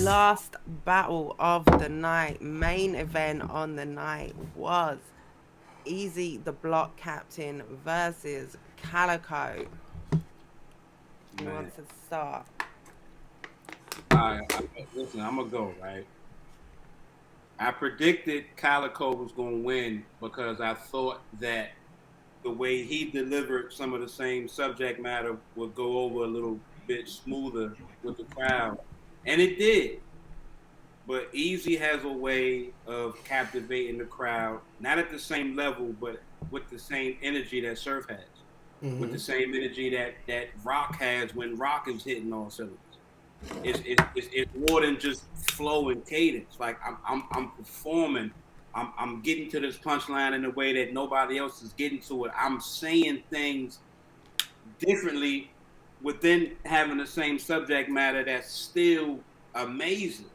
Last battle of the night, main event on the night was Easy the Block Captain versus Calicoe. Who Man, wants to start? listen, I'm gonna go right. I predicted Calico was gonna win because I thought that the way he delivered some of the same subject matter would go over a little bit smoother with the crowd, and it did. But Easy has a way of captivating the crowd, not at the same level, but with the same energy that Surf has, with the same energy that Rock has when Rock is hitting all cylinders. It's more than just flow and cadence. Like I'm performing. I'm getting to this punchline in a way that nobody else is getting to it. I'm saying things differently within having the same subject matter that's still amazing.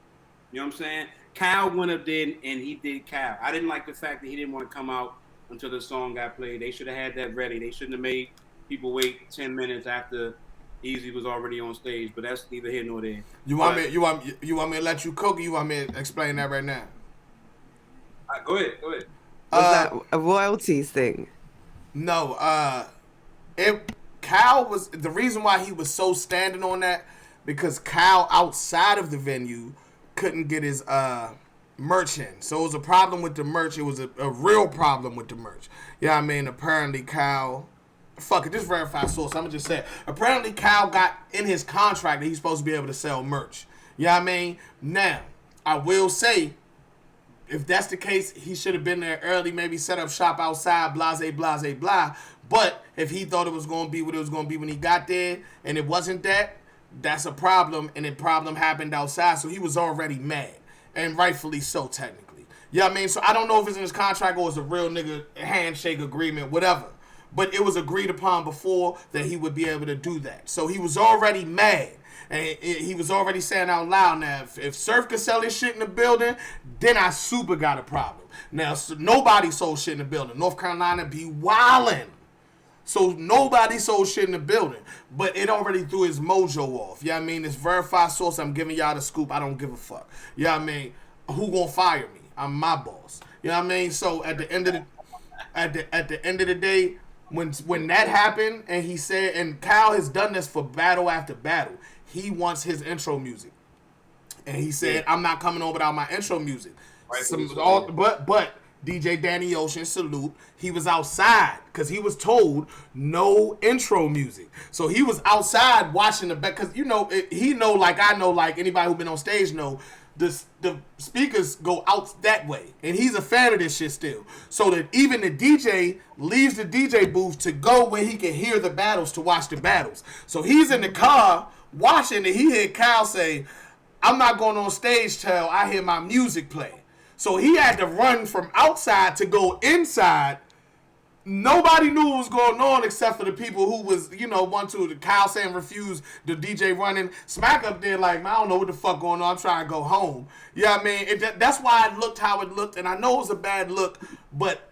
You know what I'm saying? Kyle went up there and he did Kyle. I didn't like the fact that he didn't want to come out until the song got played. They should have had that ready. They shouldn't have made people wait 10 minutes after Easy was already on stage. But that's neither here nor there. You want But me? You want me to let you cook? Or you want me to explain that right now? go ahead, go ahead. Was Uh, that a royalties thing? no. It Cal was the reason why he was so standing on that because Cal outside of the venue couldn't get his merch in. So it was a problem with the merch. It was a real problem with the merch. Yeah, I mean, apparently Cal. Fuck it, this verified source. I'm gonna just say it. Apparently Cal got in his contract that he's supposed to be able to sell merch. Yeah, I mean, now I will say if that's the case, he should have been there early, maybe set up shop outside, blase, blase, blah. But if he thought it was going to be what it was going to be when he got there, and it wasn't that, that's a problem, and the problem happened outside, so he was already mad, and rightfully so, technically. You know what I mean? So I don't know if it's in his contract or it's a real nigga handshake agreement, whatever. But it was agreed upon before that he would be able to do that. So he was already mad. And he was already saying out loud, now, if Surf could sell his shit in the building, then I super got a problem. Now, so nobody sold shit in the building. North Carolina be wildin'. So nobody sold shit in the building. But it already threw his mojo off. You know what I mean? It's verified source. I'm giving y'all the scoop. I don't give a fuck. You know what I mean? Who gonna fire me? I'm my boss. You know what I mean? So at the end of the day, when that happened and he said, and Kyle has done this for battle after battle, he wants his intro music. And he said, I'm not coming on without my intro music. Right, But DJ Danny Ocean, salute, he was outside because he was told no intro music. So he was outside watching the back because, he know like I know, like anybody who been on stage know, the speakers go out that way. And he's a fan of this shit still. So that even the DJ leaves the DJ booth to go where he can hear the battles to watch the battles. So he's in the car watching and he heard Kyle say, I'm not going on stage till I hear my music play. So he had to run from outside to go inside. Nobody knew what was going on except for the people who was, one, two, the Kyle saying refused, the DJ running. Smack up there like, man, I don't know what the fuck going on. I'm trying to go home. Yeah, I mean, that's why it looked how it looked. And I know it was a bad look, but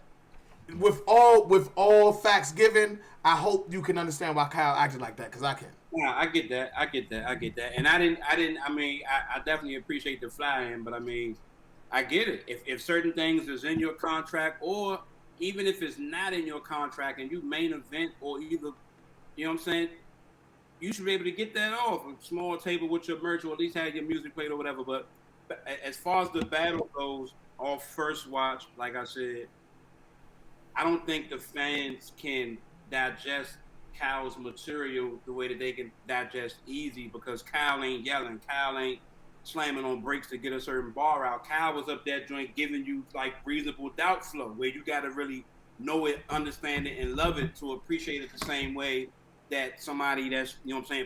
with all facts given, I hope you can understand why Kyle acted like that, because I can. Yeah, I get that. And I mean, I definitely appreciate the fly in, but I mean, I get it. If certain things is in your contract, or even if it's not in your contract and you main event, or either, you know what I'm saying, you should be able to get that off a small table with your merch, or at least have your music played or whatever. But as far as the battle goes, off first watch, like I said, I don't think the fans can digest Kyle's material the way that they can digest Easy, because Kyle ain't yelling. Kyle ain't slamming on brakes to get a certain bar out. Kyle was up that joint giving you like reasonable doubt flow, where you got to really know it, understand it, and love it to appreciate it the same way that somebody that's,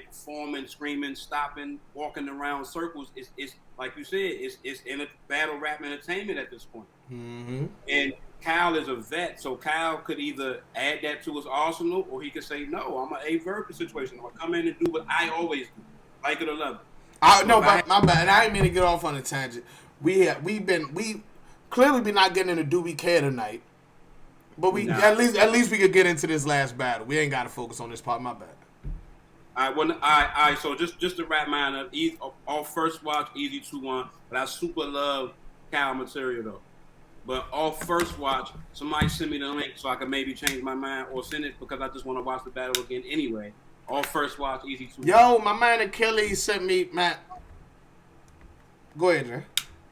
performing, screaming, stopping, walking around circles is like you said, it's in a battle rap entertainment at this point. Mm-hmm. And Kyle is a vet, so Kyle could either add that to his arsenal, or he could say, no, I'm an avert the situation. I'm going to come in and do what I always do, like it or love it. No, my bad. I didn't mean to get off on a tangent. We clearly be not getting into Do We Care tonight, but at least we could get into this last battle. We ain't got to focus on this part. My bad. So just to wrap mine up, all first watch, Easy 2-1, but I super love Cal material though. But all first watch, somebody send me the link so I can maybe change my mind or send it because I just want to watch the battle again anyway. All first watch, Easy 2-1. Yo, my man Achilles sent me, man. Go ahead, man.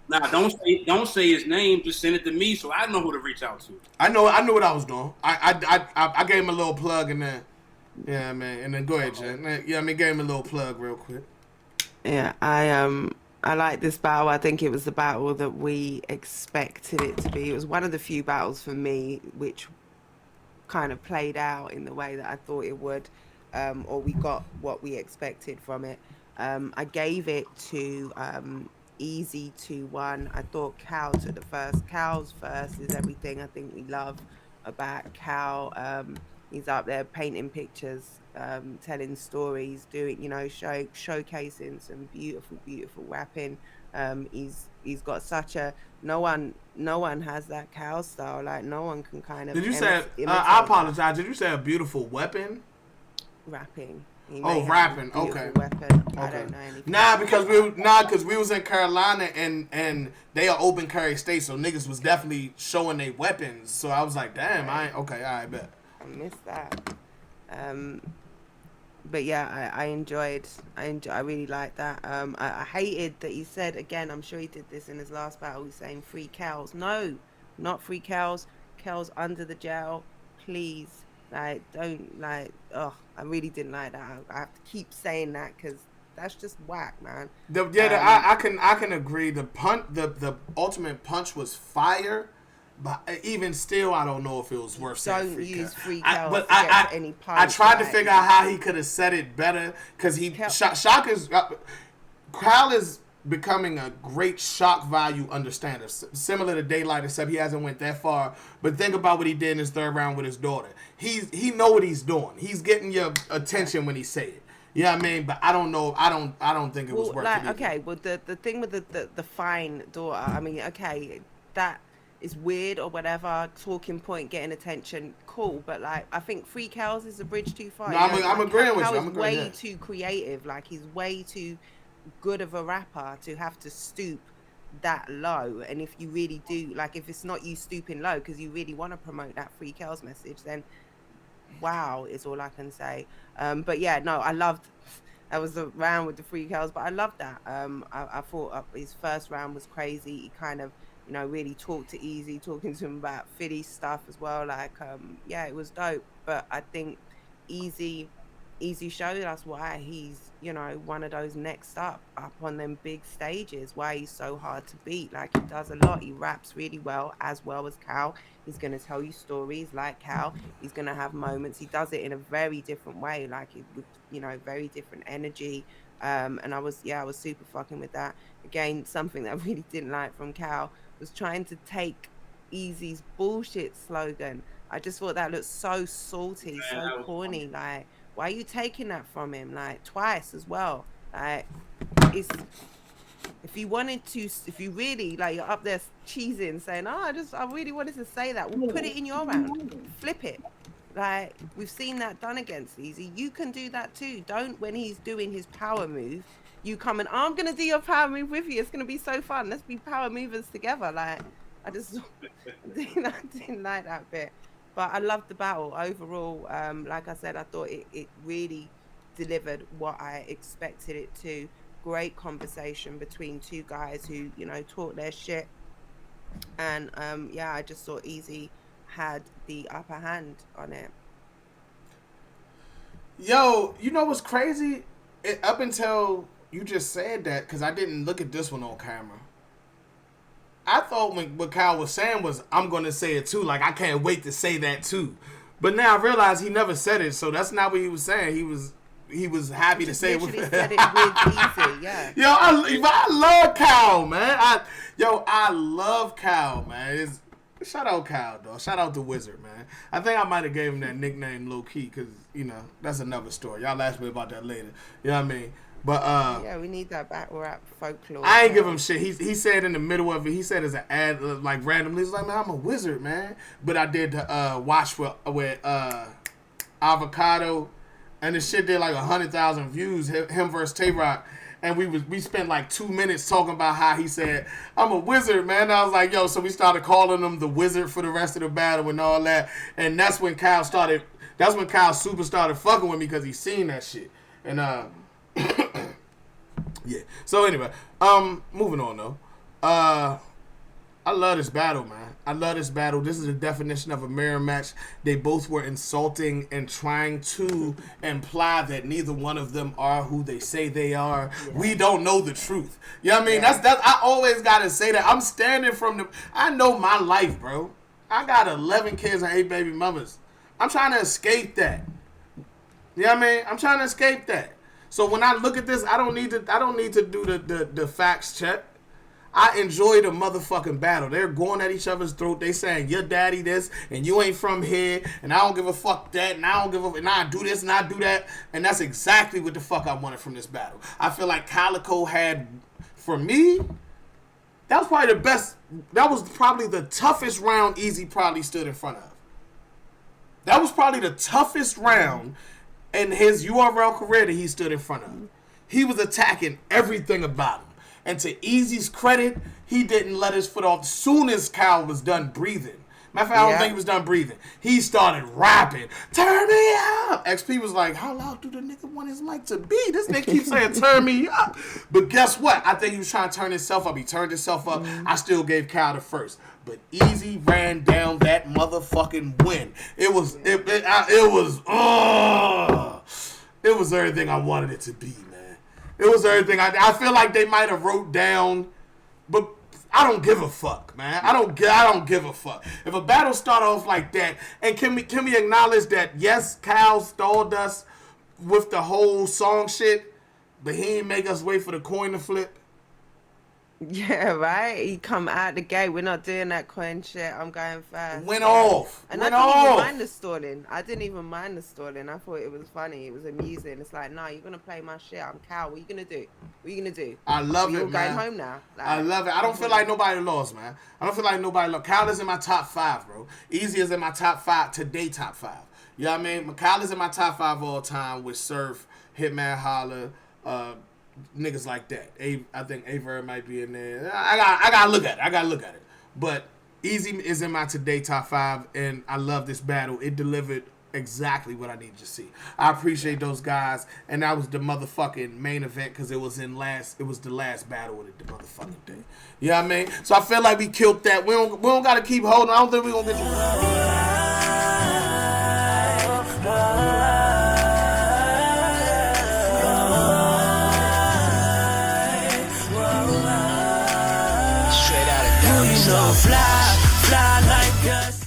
Nah, don't say his name. Just send it to me so I know who to reach out to. I knew what I was doing. I gave him a little plug and then, yeah, man. And then go ahead, Jen. Yeah, I mean, gave him a little plug real quick. Yeah, I like this battle. I think it was the battle that we expected it to be. It was one of the few battles for me which kind of played out in the way that I thought it would, or we got what we expected from it. I gave it to Eazy 2-1. I thought Cal took the first. Cal's first is everything I think we love about Cal. He's up there painting pictures, telling stories, doing, showcasing some beautiful rapping. He's got such a no one has that Cal style. Like no one can kind of. Did you say? I apologize. Did you say a beautiful weapon? Rapping. Rapping. Okay. Weapon. Okay. I don't know anything. Because we was in Carolina and they are open carry state, so niggas was definitely showing their weapons. So I was like, damn, I bet. I missed that. But yeah, I really liked that. I hated that he said, again, I'm sure he did this in his last battle, he's saying free cows. No, not free cows. Cows under the jail, please. Like, don't, like, I really didn't like that. I have to keep saying that because that's just whack, man. I can agree. The ultimate punch was fire. But even still, I don't know if it was worth saying. Don't use free cows to get any punch. I tried to figure out how he could have said it better because shock is Kyle is becoming a great shock value understander, similar to Daylight, except he hasn't went that far. But think about what he did in his third round with his daughter. He know what he's doing. He's getting your attention when he say it. You know what I mean? But I don't know. I don't think it was worth it. Okay, well the thing with the fine daughter. I mean, okay, that is weird or whatever. Talking point, getting attention, cool. But like, I think free cows is a bridge too far. No, I'm agreeing with you. I'm way too creative. Like he's way too good of a rapper to have to stoop that low. And if you really do, like, if it's not you stooping low because you really want to promote that free cows message, then wow is all I can say. But yeah, no, I loved. I was around with the free cows, but I loved that. I thought his first round was crazy. He kind of, really talked to Eazy, talking to him about Philly stuff as well. Like, yeah, it was dope. But I think Eazy showed us why he's, one of those next up on them big stages, why he's so hard to beat. Like, he does a lot. He raps really well as Cal. He's going to tell you stories like Cal. He's going to have moments. He does it in a very different way, like with, very different energy. And I was super fucking with that. Again, something that I really didn't like from Cal was trying to take Eazy's bullshit slogan. I just thought that looked so salty, so corny. Like, why are you taking that from him? Like, twice as well. Like, if you really, like, you're up there cheesing, saying, I really wanted to say that. Well, put it in your round. Flip it. Like, we've seen that done against Eazy. You can do that too. Don't, when he's doing his power move, you come and, I'm going to do your power move with you. It's going to be so fun. Let's be power movers together. Like, I just didn't like that bit. But I loved the battle overall. Like I said, I thought it really delivered what I expected it to. Great conversation between two guys who, talk their shit. And yeah, I just thought Eazy had the upper hand on it. Yo, you know what's crazy? Up until you just said that, because I didn't look at this one on camera. I thought what Kyle was saying was, I'm going to say it too. Like, I can't wait to say that too. But now I realize he never said it, so that's not what he was saying. He was happy to say it. Said it with Eazy, yeah. Yo, I love Kyle, man. I love Kyle, man. Shout out Kyle, dog. Shout out the Wizard, man. I think I might have gave him that nickname low key because, that's another story. Y'all ask me about that later. You know what I mean? But yeah, we need that battle rap folklore. I ain't give him shit. He said in the middle of it, he said as an ad, like randomly, he's like, man, I'm a wizard, man. But I did watch with Avocado, and the shit did like 100,000 views. Him versus Tay Rock, and we spent like 2 minutes talking about how he said, "I'm a wizard, man." And I was like, "Yo," so we started calling him the wizard for the rest of the battle and all that. And that's when Kyle started. That's when Kyle super started fucking with me because he seen that shit. And yeah. So anyway, moving on though. I love this battle, man. I love this battle. This is the definition of a mirror match. They both were insulting and trying to imply that neither one of them are who they say they are. Yeah. We don't know the truth. You know what I mean? Yeah. That's I always gotta say that. I'm standing from the. I know my life, bro. I got 11 kids and 8 baby mamas. I'm trying to escape that. You know what I mean? I'm trying to escape that. So when I look at this, I don't need to do the facts check. I enjoy the motherfucking battle. They're going at each other's throat. They saying, your daddy this, and you ain't from here, and I don't give a fuck that, and I don't give a, and I do this, and I do that. And that's exactly what the fuck I wanted from this battle. I feel like Calicoe had, for me, that was probably the best, that was probably the toughest round Eazy probably stood in front of. That was probably the toughest round in his URL career that he stood in front of. He was attacking everything about him. And to Eazy's credit, he didn't let his foot off. As soon as Kyle was done breathing, matter of fact, I don't think he was done breathing. He started rapping, "Turn me up." XP was like, "How loud do the nigga want his mic to be?" This nigga keeps saying, "Turn me up." But guess what? I think he was trying to turn himself up. He turned himself up. I still gave Kyle the first. But Eazy ran down that motherfucking win. It was everything I wanted it to be, man. It was everything. I feel like they might have wrote down, but I don't give a fuck, man. I don't give a fuck. If a battle start off like that, and can we acknowledge that yes, Kyle stalled us with the whole song shit, but he didn't make us wait for the coin to flip. Yeah, right? He come out the gate. We're not doing that coin shit. I'm going first. Went off. And I didn't even mind the stalling. I thought it was funny. It was amusing. It's like, no, you're going to play my shit. I'm Cal. What are you going to do? What are you going to do? I love it, man. You're going home now. Like, I love it. I don't feel like nobody lost, man. I don't feel like nobody lost. Cal is in my top 5, bro. Eazy is in my top 5. Today, top 5. You know what I mean? Cal is in my top 5 all time with Surf, Hitman Holla, niggas like that. I think Aver might be in there. I gotta look at it. But Eazy is in my today top 5, and I love this battle. It delivered exactly what I needed to see. I appreciate those guys, and that was the motherfucking main event because it was the last battle of the motherfucking day. You know what I mean? So I feel like we killed that. We don't gotta keep holding. I don't think we're gonna get so fly like us.